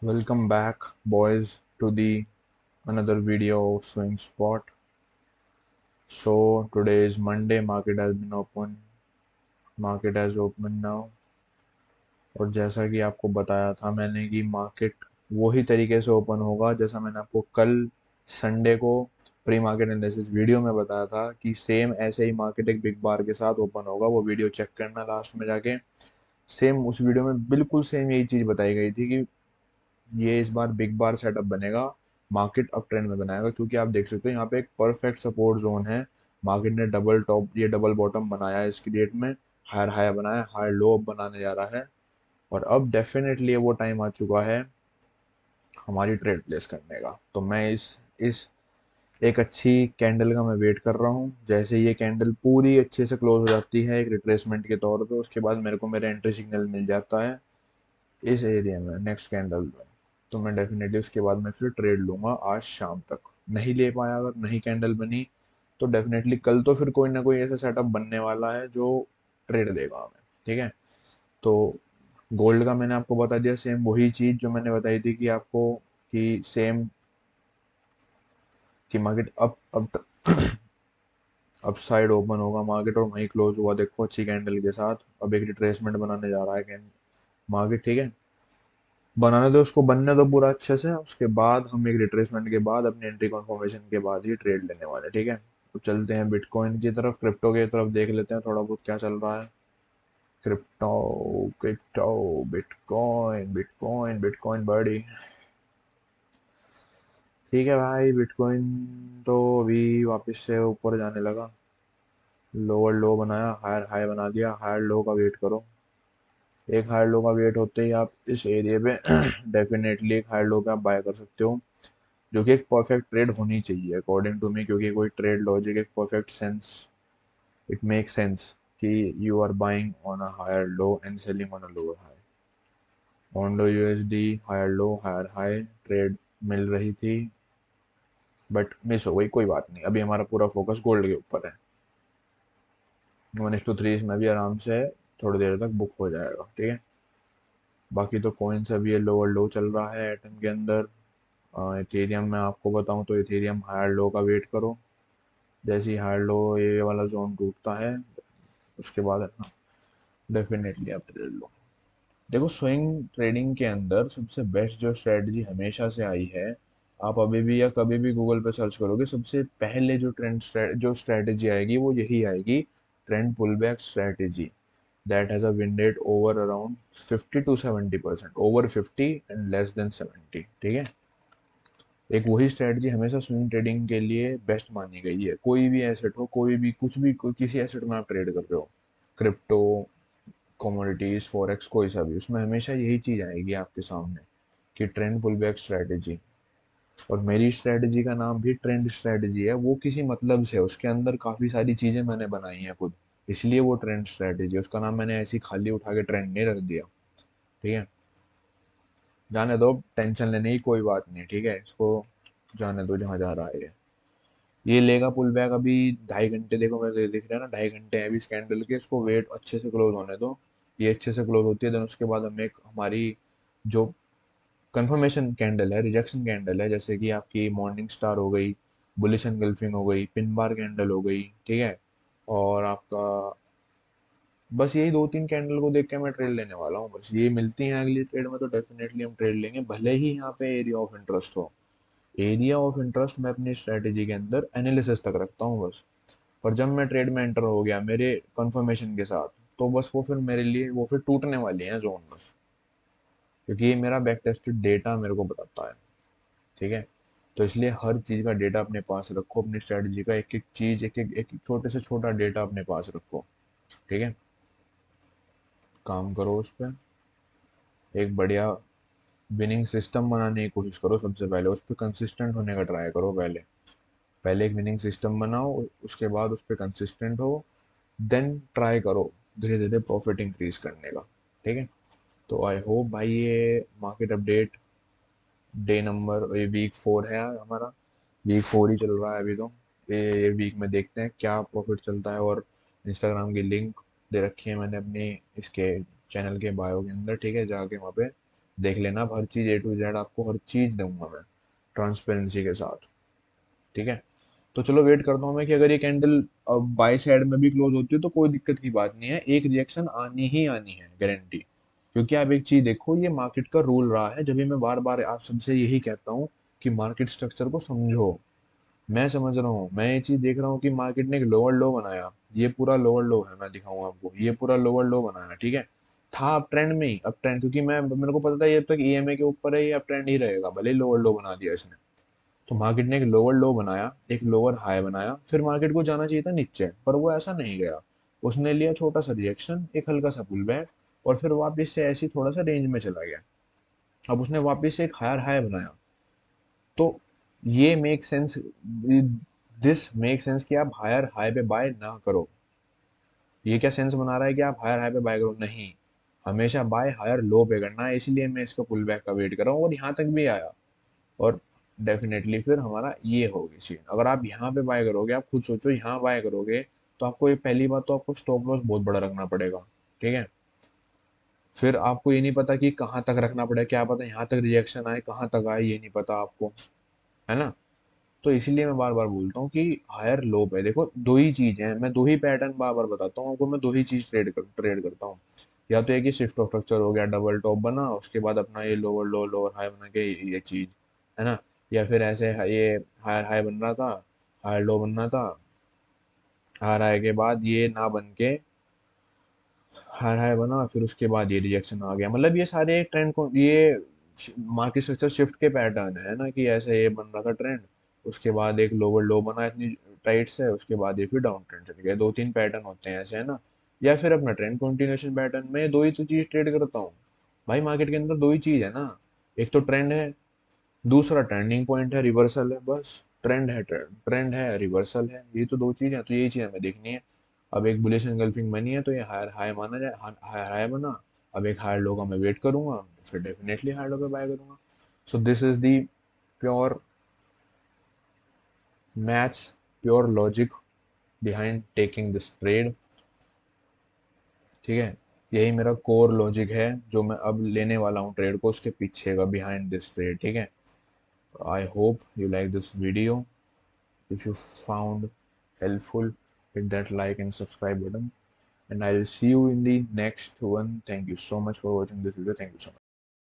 Welcome back, boys, to the another video of Swing Spot. So today is Monday. Market has been open. Market has opened now. और जैसा कि आपको बताया था मैंने कि मार्केट वही तरीके से ओपन होगा जैसा मैंने आपको कल संडे को प्री मार्केट एनालिसिस वीडियो में बताया था कि सेम ऐसे ही मार्केट एक बिग बार के साथ ओपन होगा। वो वीडियो चेक करना लास्ट में जाके। सेम उस वीडियो में बिल्कुल सेम यही चीज़ बताई गई थी कि ये इस बार बिग बार सेटअप बनेगा। मार्केट अप ट्रेंड में बनाएगा क्योंकि आप देख सकते हो यहाँ पे एक परफेक्ट सपोर्ट जोन है। मार्केट ने डबल टॉप ये डबल बॉटम बनाया है इसकी डेट में। हायर हाई बनाया, हायर लो बनाने जा रहा है। और अब डेफिनेटली वो टाइम आ चुका है हमारी ट्रेड प्लेस करने का। तो मैं इस एक अच्छी कैंडल का मैं वेट कर रहा हूँ। जैसे ये कैंडल पूरी अच्छे से क्लोज हो जाती है एक रिट्रेसमेंट के तौर पे, उसके बाद मेरे को मेरा एंट्री सिग्नल मिल जाता है इस एरिया में नेक्स्ट कैंडल में। तो मैं डेफिनेटली उसके बाद मैं फिर ट्रेड लूंगा आज शाम तक। नहीं ले पाया, अगर नहीं कैंडल बनी, तो डेफिनेटली कल तो फिर कोई ना कोई ऐसा सेटअप बनने वाला है जो ट्रेड देगा हमें। ठीक है। तो गोल्ड का मैंने आपको बता दिया, सेम वही चीज जो मैंने बताई थी कि आपको कि सेम कि market up up side open होगा मार्केट और वहीं क्लोज हुआ देखो अच्छी कैंडल के साथ। अब एक रिट्रेसमेंट बनाने जा रहा है मार्केट। ठीक है। बनाने दो उसको, बनने दो पूरा अच्छे से। उसके बाद हम एक रिट्रेसमेंट के बाद अपनी एंट्री कन्फर्मेशन के बाद ही ट्रेड लेने वाले। ठीक है। तो चलते हैं बिटकॉइन की तरफ, क्रिप्टो की तरफ देख लेते हैं थोड़ा बहुत क्या चल रहा है। Crypto crypto bitcoin bitcoin bitcoin बड़ी। ठीक है भाई, बिटकॉइन तो अभी वापस से ऊपर जाने लगा। लोअर लो बनाया, हायर हाई बना दिया। हायर लो का वेट करो। एक हायर लो का वेट होते ही आप इस एरिया पे डेफिनेटली एक हायर लो पे आप बाय कर सकते हो, जो कि एक परफेक्ट ट्रेड होनी चाहिए अकॉर्डिंग टू मी। क्योंकि कोई ट्रेड लॉजिक एक perfect sense, it make sense कि you are buying on a higher low and selling on a lower high. On USD higher low higher high trade मिल रही थी, but miss हो गई। कोई बात नहीं, अभी हमारा पूरा फोकस गोल्ड के ऊपर है। 1:3 इसमें भी आराम से थोड़ी देर तक बुक हो जाएगा। ठीक है। बाकी तो कॉइन्स अभी ये लोअर लो चल रहा है एटम के अंदर। इथेरियम में आपको बताऊं तो इथेरियम हायर लो का वेट करो। जैसे ही हायर लो ये वाला जोन टूटता है, उसके बाद है ना, डेफिनेटली आप ट्रेड लो। देखो, स्विंग ट्रेडिंग के अंदर सबसे बेस्ट जो स्ट्रेटजी हमेशा से आई है, आप अभी भी या कभी भी गूगल पे सर्च करोगे, सबसे पहले जो जो स्ट्रेटजी आएगी वो यही आएगी। Trend pull back strategy that has a win rate over around 50 to 70%, over 50 and less than 70। ठीक है। एक वही स्ट्रेटजी हमेशा स्विंग ट्रेडिंग के लिए बेस्ट मानी गई है। कोई भी एसेट हो, कोई भी कुछ भी किसी एसेट में आप ट्रेड कर रहे हो, क्रिप्टो, कमोडिटीज, फॉरेक्स, कोई सा भी, उसमें हमेशा यही चीज आएगी आपके सामने कि ट्रेंड पुल बैक स्ट्रेटजी। और मेरी स्ट्रेटजी का नाम भी ट्रेंड स्ट्रेटजी है। वो किसी मतलब से है, उसके अंदर काफी सारी चीजें मैंने बनाई हैं खुद, इसलिए वो ट्रेंड स्ट्रेटजी है। उसका नाम मैंने ऐसी खाली उठा के ट्रेंड नहीं रख दिया। ठीक है। जाने दो, टेंशन लेने की कोई बात नहीं। ठीक है, इसको जाने दो जहाँ जा रहा है ये लेगा पुल बैक। अभी 2.5 घंटे देखो, मेरे दिख रहा है ना, 2.5 घंटे हैं अभी इस कैंडल के। इसको वेट अच्छे से क्लोज होने दो। ये अच्छे से क्लोज होती है, देन उसके बाद हम एक हमारी जो कंफर्मेशन कैंडल है, रिजेक्शन कैंडल है, जैसे कि आपकी मॉर्निंग स्टार हो गई, बुलिश एंगल्फिंग हो गई, पिन बार कैंडल हो गई। ठीक है। और आपका बस यही 2-3 कैंडल को देख के मैं ट्रेड लेने वाला हूँ। बस ये मिलती हैं अगली ट्रेड में तो डेफिनेटली हम ट्रेड लेंगे, भले ही यहाँ पे एरिया ऑफ इंटरेस्ट हो। एरिया ऑफ इंटरेस्ट मैं अपनी स्ट्रेटेजी के अंदर एनालिसिस तक रखता हूँ बस। पर जब मैं ट्रेड में एंटर हो गया मेरे कंफर्मेशन के साथ, तो बस वो फिर मेरे लिए वो फिर टूटने वाली है जोन बस। क्योंकि ये मेरा बैक टेस्टेड डेटा मेरे को बताता है। ठीक है। तो इसलिए हर चीज का डेटा अपने पास रखो, अपनी स्ट्रेटजी का एक एक चीज, एक एक छोटे से छोटा डेटा अपने पास रखो। ठीक है। काम करो उस पर, एक बढ़िया विनिंग सिस्टम बनाने की कोशिश करो। सबसे पहले उस पर कंसिस्टेंट होने का ट्राई करो। पहले पहले एक विनिंग सिस्टम बनाओ, उसके बाद उस पर कंसिस्टेंट हो, देन ट्राई करो धीरे धीरे प्रॉफिट इंक्रीज करने का। ठीक है। तो आई होप भाई ये मार्केट अपडेट डे नंबर, ये वीक 4 है हमारा। वीक 4 ही चल रहा है अभी तो। ये वीक में देखते हैं क्या प्रॉफिट चलता है। और इंस्टाग्राम की लिंक दे रखी है मैंने अपनी इसके चैनल के बायो के अंदर। ठीक है, जाके वहाँ पे देख लेना, अब हर चीज़ ए टू जेड आपको हर चीज़ दूंगा मैं ट्रांसपेरेंसी के साथ। ठीक है, तो चलो वेट करता हूँ मैं कि अगर ये कैंडल बाय साइड में भी क्लोज होती है तो कोई दिक्कत की बात नहीं है, एक रिएक्शन आनी ही आनी है गारंटी। क्योंकि आप एक चीज देखो, ये मार्केट का रूल रहा है, जब भी मैं बार बार आप सबसे यही कहता हूँ कि मार्केट स्ट्रक्चर को समझो। मैं समझ रहा हूँ, मैं ये चीज देख रहा हूँ कि मार्केट ने एक लोअर लो बनाया, ये पूरा लोअर लो है, मैं दिखाऊंगा आपको, ये पूरा लोअर लो बनाया, ठीक है। था अब ट्रेंड में ही, अब ट्रेंड, क्योंकि मैं मेरे को पता था ये अब तक ईएमए के ऊपर है, ये अब ट्रेंड ही रहेगा, भले ही लोअर लो बना दिया इसने। तो मार्केट ने एक लोअर लो बनाया, एक लोअर हाई बनाया, फिर मार्केट को जाना चाहिए था नीचे, पर वो ऐसा नहीं गया। उसने लिया छोटा सा रिएक्शन, एक हल्का सा पुल बैक, और फिर वापस से ऐसी थोड़ा सा रेंज में चला गया। अब उसने वापस से एक हायर हाई बनाया। तो ये make sense, this make sense कि आप हायर हाई पे बाय ना करो। ये क्या सेंस बना रहा है कि आप हायर हाई पे बाय करो? नहीं, हमेशा बाय हायर लो पे करना है। इसलिए मैं इसका पुल बैक का वेट कर रहा हूँ, और यहाँ तक भी आया। और डेफिनेटली फिर हमारा ये होगी सीन, अगर आप यहाँ पे बाय करोगे, आप खुद सोचो यहाँ बाय करोगे, तो आपको ये पहली बात तो आपको स्टॉप लॉस बहुत बड़ा रखना पड़ेगा। ठीक है, फिर आपको ये नहीं पता कि कहाँ तक रखना पड़ेगा, क्या पता यहाँ तक रिएक्शन आए, कहाँ तक आए, ये नहीं पता आपको, है ना। तो इसीलिए मैं बार बार बोलता हूँ कि हायर लो पे देखो, दो ही चीज है, मैं दो ही पैटर्न बार बार बताता हूँ आपको, मैं दो ही चीज ट्रेड करता हूँ। या तो एक ही शिफ्ट ऑफ स्ट्रक्चर हो गया, डबल टॉप बना, उसके बाद अपना ये लोअर लो लोअर हाई बना के ये चीज, है ना। या फिर ऐसे ये हायर हाई बन रहा था, हायर लो बनना था, हायर हाई के बाद ये ना बन के हायर हाई बना, फिर उसके बाद ये रिजेक्शन आ गया। मतलब ये सारे ट्रेंड को, ये मार्केट स्ट्रक्चर शिफ्ट के पैटर्न है ना, कि ऐसे ये बन रहा था ट्रेंड, उसके बाद एक लोअर लो बना इतनी टाइट से, उसके बाद ये फिर डाउन ट्रेंड चल गया। दो तीन पैटर्न होते हैं ऐसे, है ना। या फिर अपना ट्रेंड कंटिन्यूएशन पैटर्न में दो ही तो चीज ट्रेड करता हूँ भाई। मार्केट के अंदर दो ही चीज है ना, एक तो ट्रेंड है, दूसरा टर्निंग पॉइंट है, रिवर्सल है, बस। ट्रेंड है, ट्रेंड है, रिवर्सल है, ये तो दो चीज है, तो यही चीज हमें देखनी है। अब एक बुलिश एंगल्फिंग बनी है, तो ये हायर हाई माना जाए, हायर हाई बना। अब एक हायर लो का मैं वेट करूंगा, फिर डेफिनेटली हायर लो पे बाय करूंगा। So this is the pure maths, pure logic behind taking this trade. ठीक है, यही मेरा कोर लॉजिक है, जो मैं अब लेने वाला हूँ ट्रेड को, उसके पीछे का, बिहाइंड दिस ट्रेड। ठीक है, I hope you like this video. If you found helpful, hit that like and subscribe button, and I'll see you in the next one. Thank you so much for watching this video. Thank you so much.